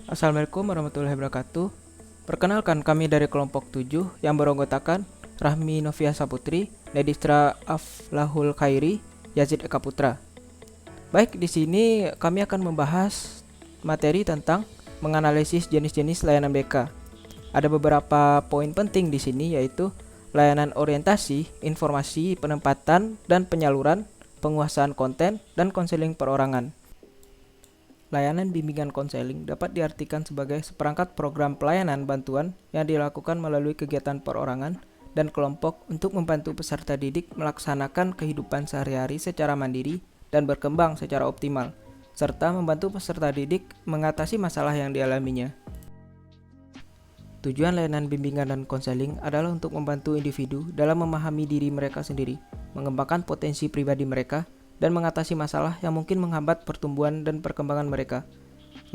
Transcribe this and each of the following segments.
Assalamualaikum warahmatullahi wabarakatuh. Perkenalkan, kami dari kelompok 7 yang beranggotakan Rahmi Novia Saputri, Nedistra Aflahul Khairi, Yazid Eka Putra. Baik, di sini kami akan membahas materi tentang menganalisis jenis-jenis layanan BK. Ada beberapa poin penting di sini, yaitu layanan orientasi, informasi, penempatan dan penyaluran, penguasaan konten, dan konseling perorangan. Layanan bimbingan konseling dapat diartikan sebagai seperangkat program pelayanan bantuan yang dilakukan melalui kegiatan perorangan dan kelompok untuk membantu peserta didik melaksanakan kehidupan sehari-hari secara mandiri dan berkembang secara optimal, serta membantu peserta didik mengatasi masalah yang dialaminya. Tujuan layanan bimbingan dan konseling adalah untuk membantu individu dalam memahami diri mereka sendiri, mengembangkan potensi pribadi mereka, dan mengatasi masalah yang mungkin menghambat pertumbuhan dan perkembangan mereka.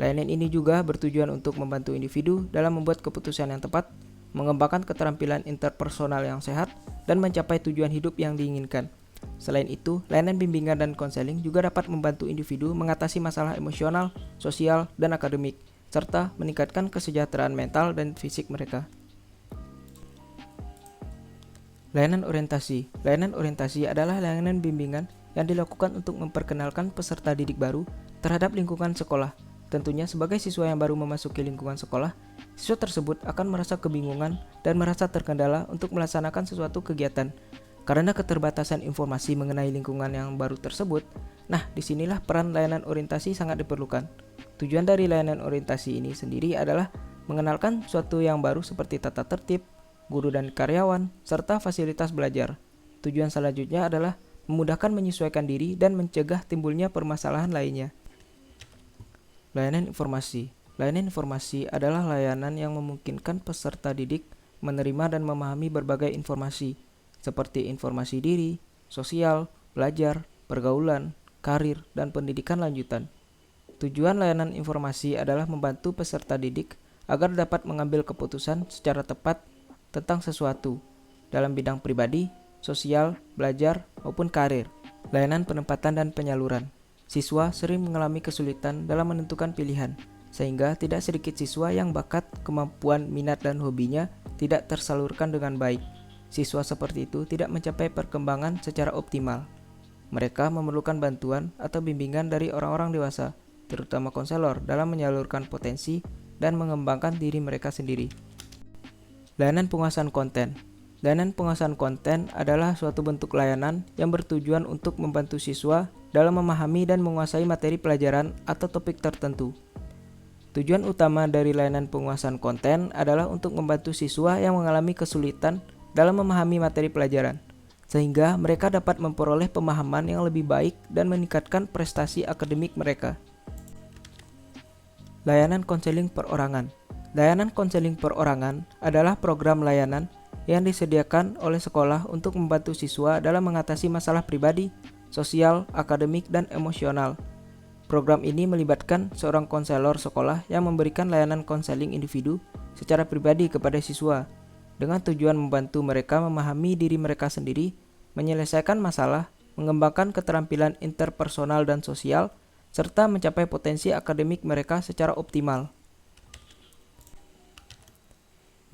Layanan ini juga bertujuan untuk membantu individu dalam membuat keputusan yang tepat, mengembangkan keterampilan interpersonal yang sehat, dan mencapai tujuan hidup yang diinginkan. Selain itu, layanan bimbingan dan konseling juga dapat membantu individu mengatasi masalah emosional, sosial, dan akademik, serta meningkatkan kesejahteraan mental dan fisik mereka. Layanan orientasi. Layanan orientasi adalah layanan bimbingan yang dilakukan untuk memperkenalkan peserta didik baru terhadap lingkungan sekolah. Tentunya sebagai siswa yang baru memasuki lingkungan sekolah, siswa tersebut akan merasa kebingungan dan merasa terkendala untuk melaksanakan sesuatu kegiatan. Karena keterbatasan informasi mengenai lingkungan yang baru tersebut, nah disinilah peran layanan orientasi sangat diperlukan. Tujuan dari layanan orientasi ini sendiri adalah mengenalkan sesuatu yang baru seperti tata tertib, guru dan karyawan, serta fasilitas belajar. Tujuan selanjutnya adalah memudahkan menyesuaikan diri dan mencegah timbulnya permasalahan lainnya. Layanan informasi. Layanan informasi adalah layanan yang memungkinkan peserta didik menerima dan memahami berbagai informasi, seperti informasi diri, sosial, belajar, pergaulan, karir, dan pendidikan lanjutan. Tujuan layanan informasi adalah membantu peserta didik agar dapat mengambil keputusan secara tepat tentang sesuatu dalam bidang pribadi, sosial, belajar, maupun karir. Layanan penempatan dan penyaluran. Siswa sering mengalami kesulitan dalam menentukan pilihan, sehingga tidak sedikit siswa yang bakat, kemampuan, minat, dan hobinya tidak tersalurkan dengan baik. Siswa seperti itu tidak mencapai perkembangan secara optimal. Mereka memerlukan bantuan atau bimbingan dari orang-orang dewasa, terutama konselor, dalam menyalurkan potensi dan mengembangkan diri mereka sendiri. Layanan penguasaan konten. Layanan penguasaan konten adalah suatu bentuk layanan yang bertujuan untuk membantu siswa dalam memahami dan menguasai materi pelajaran atau topik tertentu. Tujuan utama dari layanan penguasaan konten adalah untuk membantu siswa yang mengalami kesulitan dalam memahami materi pelajaran, sehingga mereka dapat memperoleh pemahaman yang lebih baik dan meningkatkan prestasi akademik mereka. Layanan konseling perorangan. Layanan konseling perorangan adalah program layanan yang disediakan oleh sekolah untuk membantu siswa dalam mengatasi masalah pribadi, sosial, akademik, dan emosional. Program ini melibatkan seorang konselor sekolah yang memberikan layanan konseling individu secara pribadi kepada siswa, dengan tujuan membantu mereka memahami diri mereka sendiri, menyelesaikan masalah, mengembangkan keterampilan interpersonal dan sosial, serta mencapai potensi akademik mereka secara optimal.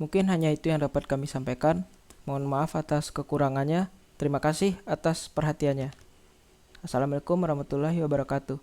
Mungkin hanya itu yang dapat kami sampaikan. Mohon maaf atas kekurangannya. Terima kasih atas perhatiannya. Assalamualaikum warahmatullahi wabarakatuh.